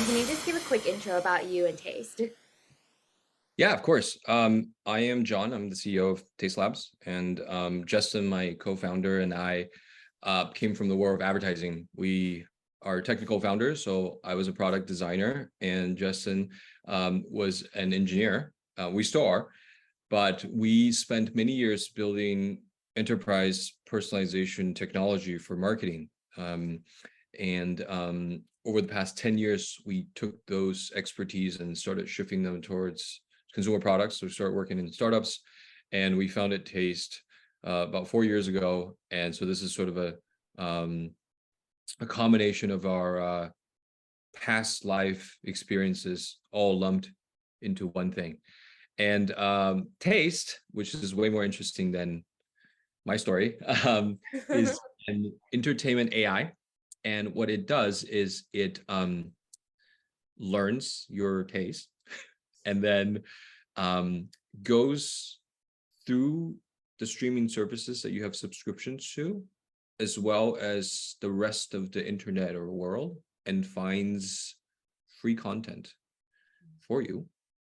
And can you just give a quick intro about you and Taste? Yeah, of course. I am John. I'm the CEO of Taste Labs, and Justin, my co-founder, and I came from the world of advertising. We are technical founders, so I was a product designer, and Justin was an engineer. We still are, but we spent many years building enterprise personalization technology for marketing. And over the past 10 years, we took those expertise and started shifting them towards consumer products. So we started working in startups, and we founded Taste about 4 years ago. And so this is sort of a combination of our past life experiences all lumped into one thing. And Taste, which is way more interesting than my story, is an entertainment AI. And what it does is it learns your taste and then goes through the streaming services that you have subscriptions to, as well as the rest of the internet or world, and finds free content for you,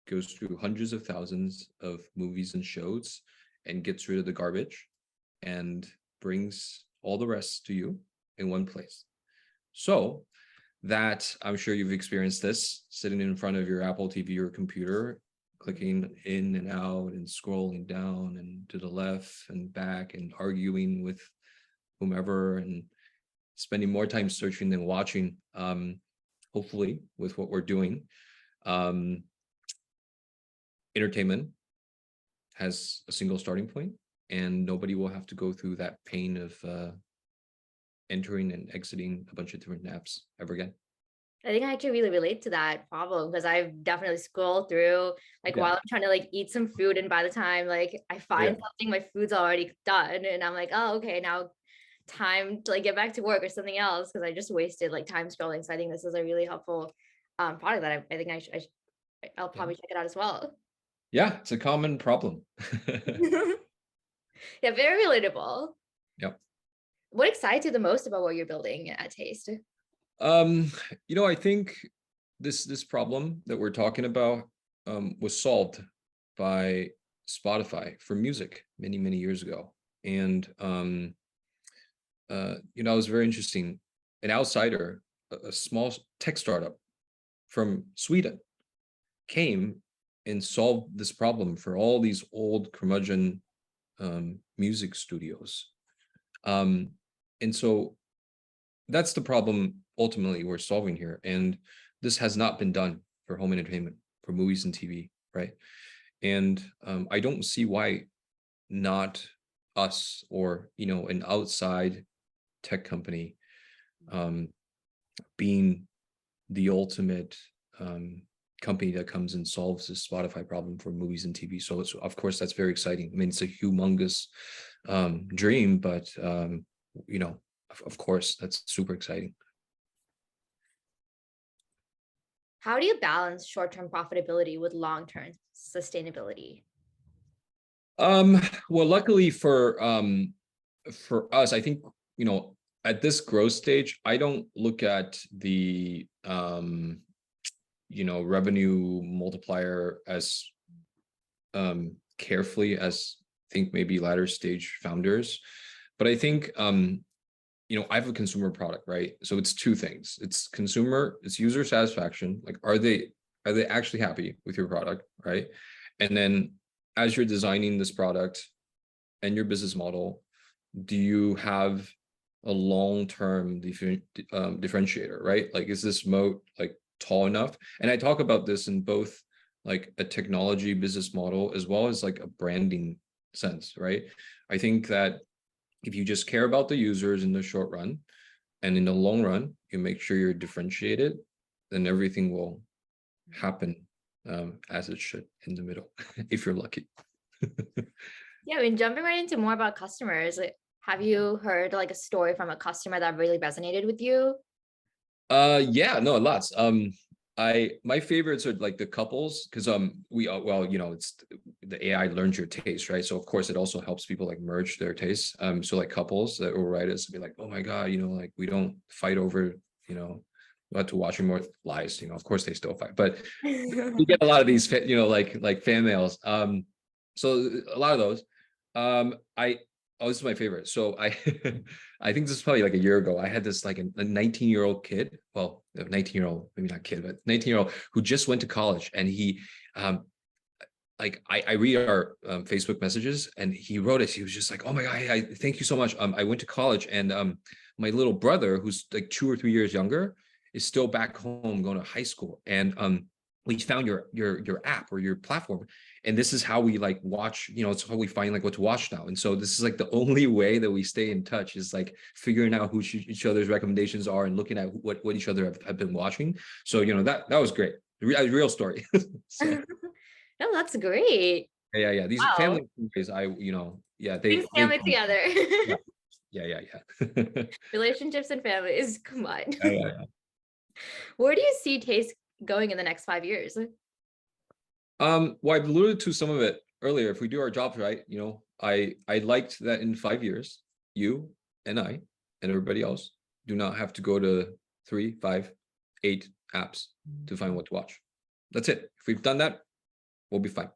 goes through hundreds of thousands of movies and shows and gets rid of the garbage and brings all the rest to you in one place. So that, I'm sure you've experienced this, sitting in front of your Apple TV or computer, clicking in and out and scrolling down and to the left and back and arguing with whomever and spending more time searching than watching. Hopefully, with what we're doing, entertainment has a single starting point, and nobody will have to go through that pain of entering and exiting a bunch of different apps ever again. I think I actually really relate to that problem because I've definitely scrolled through Yeah, while I'm trying to eat some food, and by the time I yeah, find something, my food's already done and I'm like, oh, okay, now time to get back to work or something else because I just wasted time scrolling. So I think this is a really helpful product that I think I'll yeah. probably check it out as well. Yeah, it's a common problem. Yeah, very relatable. Yep. What excites you the most about what you're building at Taste? Um, I think this problem that we're talking about was solved by Spotify for music many, many years ago. And it was very interesting. An outsider, a small tech startup from Sweden, came and solved this problem for all these old curmudgeon music studios. Um, and so that's the problem ultimately we're solving here. And this has not been done for home entertainment, for movies and TV, right? And I don't see why not us or an outside tech company um, being the ultimate company that comes and solves this Spotify problem for movies and TV. So it's, of course, that's very exciting. I mean, it's a humongous dream, but of course, that's super exciting. How do you balance short-term profitability with long-term sustainability? Well, luckily for us, I think, at this growth stage, I don't look at the revenue multiplier as carefully as I think maybe latter stage founders. But I think I have a consumer product, right? So it's two things. It's user satisfaction. Like, are they actually happy with your product, right? And then as you're designing this product and your business model, do you have a long-term differentiator, right? Like, is this moat tall enough? And I talk about this in both a technology business model as well as a branding sense, right? I think that if you just care about the users in the short run, and in the long run, you make sure you're differentiated, then everything will happen as it should in the middle, if you're lucky. Yeah, I mean, jumping right into more about customers, have you heard a story from a customer that really resonated with you? Yeah, no, lots. My favorites are the couples, because it's the AI learns your taste, right? So of course it also helps people merge their tastes. So couples that will write us and be like, oh my God, we don't fight over, to watching more lies. Of course they still fight, but we get a lot of these, like fan mails. So a lot of those. Oh, this is my favorite. So I, I think this is probably like a year ago. I had this like a 19-year-old kid. Well, a 19-year-old, maybe not kid, but 19-year-old who just went to college, and he, like I read our Facebook messages, and he wrote us. He was just like, "Oh my God, I thank you so much. I went to college, and my little brother, who's like 2 or 3 years younger, is still back home going to high school, and we found your app or your platform, and this is how we like watch. It's how we find like what to watch now. And so this is like the only way that we stay in touch is like figuring out who each other's recommendations are and looking at what each other have been watching. So that was great, a real story. So. No, that's great. Yeah. These Wow. family stories, yeah, Brings they family together. yeah. Relationships and families. Come on. Yeah. Where do you see Taste going in the next 5 years? Well, I've alluded to some of it earlier. If we do our jobs right, I liked that in 5 years, you and I and everybody else do not have to go to 3, 5, 8 apps to find what to watch. That's it. If we've done that, we'll be fine.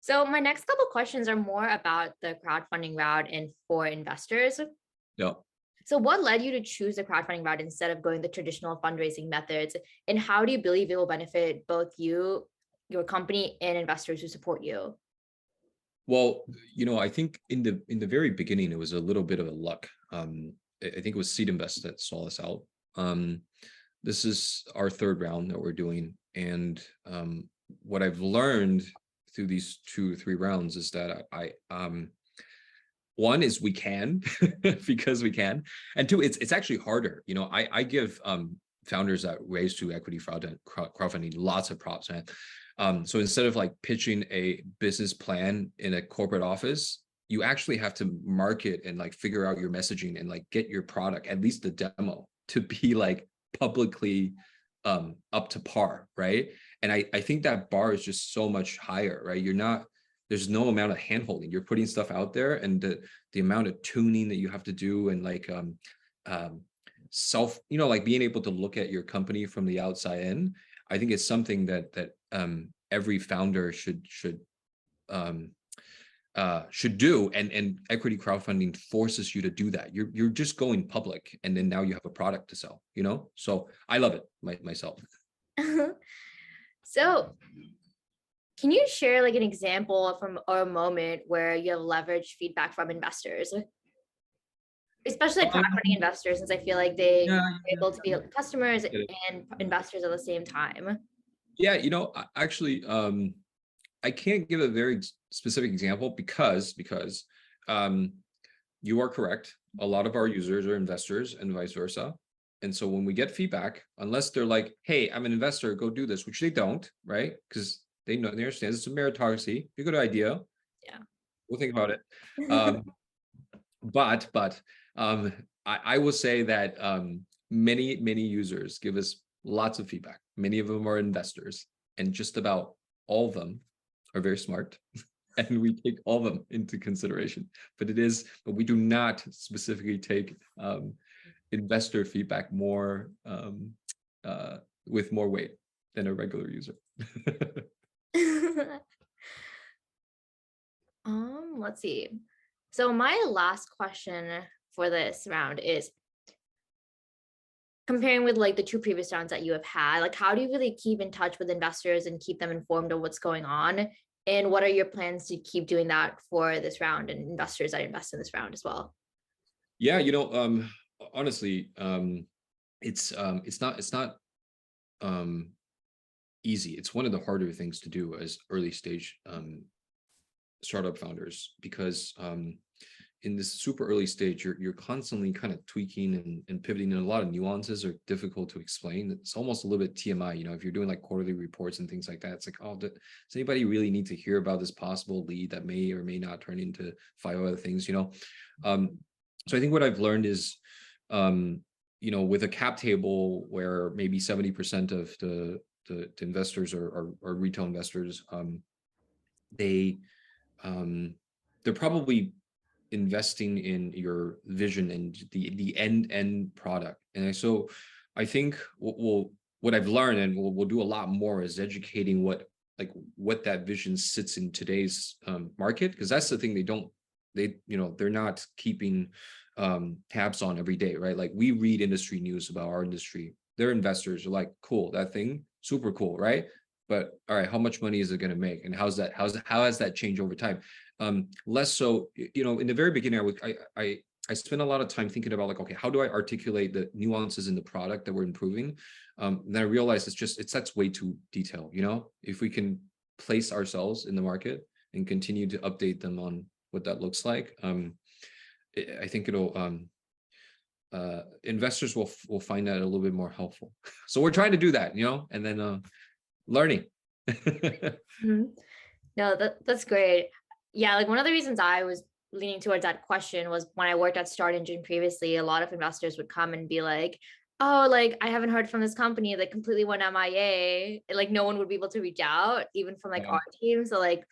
So my next couple questions are more about the crowdfunding route and for investors. Yeah. So what led you to choose the crowdfunding route instead of going the traditional fundraising methods? And how do you believe it will benefit both you, your company, and investors who support you? Well, I think in the very beginning, it was a little bit of a luck. I think it was Seed Invest that saw us out. This is our third round that we're doing, and what I've learned through these 2 or 3 rounds is that one is we can because we can, and two, it's actually harder. I give founders that raise to equity crowdfunding lots of props, man. So instead of like pitching a business plan in a corporate office, you actually have to market and like figure out your messaging and like get your product, at least the demo, to be like publicly up to par, right? And I think that bar is just so much higher, right? There's no amount of handholding. You're putting stuff out there, and the amount of tuning that you have to do, and like self, like being able to look at your company from the outside in. I think it's something that every founder should do, and equity crowdfunding forces you to do that. You're just going public, and then now you have a product to sell. So I love it myself. So can you share like an example from or a moment where you have leveraged feedback from investors, especially like crowdfunding investors, since I feel like they Yeah, are able to be customers get it. and investors at the same time? Yeah, actually, I can't give a very specific example because um, you are correct. A lot of our users are investors and vice versa. And so when we get feedback, unless they're like, "Hey, I'm an investor, go do this," which they don't, right? Because they understand it's a meritocracy. Be a good idea. Yeah. We'll think about it. Um, but I will say that many users give us lots of feedback. Many of them are investors, and just about all of them are very smart, and we take all of them into consideration. But we do not specifically take investor feedback more with more weight than a regular user. Let's see. So my last question for this round is comparing with like the 2 previous rounds that you have had, like how do you really keep in touch with investors and keep them informed of what's going on? And what are your plans to keep doing that for this round and investors that invest in this round as well? Yeah, honestly, it's not easy. It's one of the harder things to do as early stage startup founders, because in this super early stage, you're constantly kind of tweaking and pivoting, and a lot of nuances are difficult to explain. It's almost a little bit TMI, if you're doing like quarterly reports and things like that. It's like, oh, does anybody really need to hear about this possible lead that may or may not turn into 5 other things? So I think what I've learned is, with a cap table where maybe 70% of the investors are retail investors, they're probably investing in your vision and the end product. And so I think what I've learned, and we'll do a lot more, is educating what that vision sits in today's market, because that's the thing they're not keeping tabs on every day, right? Like, we read industry news about our industry. Their investors are like, cool, that thing, super cool, right? But all right, how much money is it going to make, and how has that changed over time? Less so, in the very beginning, I spent a lot of time thinking about, like, okay, how do I articulate the nuances in the product that we're improving? Then I realized that's way too detailed. If we can place ourselves in the market and continue to update them on what that looks like, I think it'll investors will find that a little bit more helpful. So we're trying to do that, and then learning. Mhm. No, that's great. Yeah, like one of the reasons I was leaning towards that question was when I worked at Start Engine previously, a lot of investors would come and be like, oh, like I haven't heard from this company that completely went MIA. Like no one would be able to reach out, even from like Yeah. our team. So like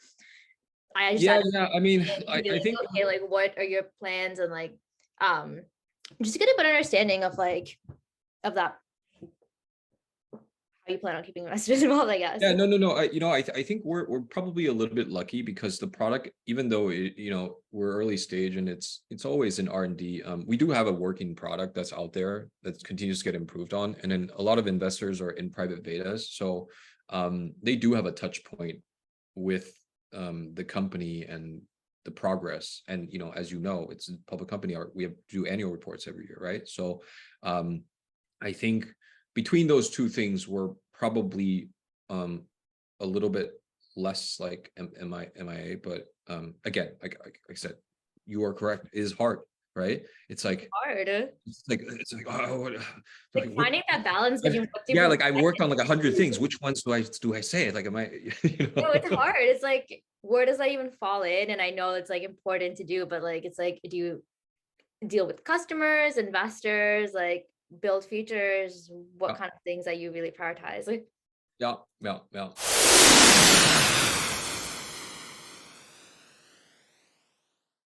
I just Yeah, had yeah. I mean, to be I like, think, okay, like what are your plans, and like um just to get a better understanding of like of that, how you plan on keeping investors involved, I guess. yeah, no. I think we're probably a little bit lucky, because the product, even though we're early stage and it's always in R&D, we do have a working product that's out there that continues to get improved on, and then a lot of investors are in private betas, so they do have a touch point with the company and the progress. And as it's a public company, we have to do annual reports every year, right? So I think between those two things, we're probably a little bit less like MIA, but again, like I said, you are correct. It is hard, right? It's like Hard. oh, Like what, finding that balance between what yeah, people like I worked on like 100 things. Which ones do I say? Like, am I? no, it's hard. It's like, where does that even fall in? And I know it's like important to do, but like, it's like, do you deal with customers, investors, like build features? What Yeah, kind of things that you really prioritize? Like, yeah.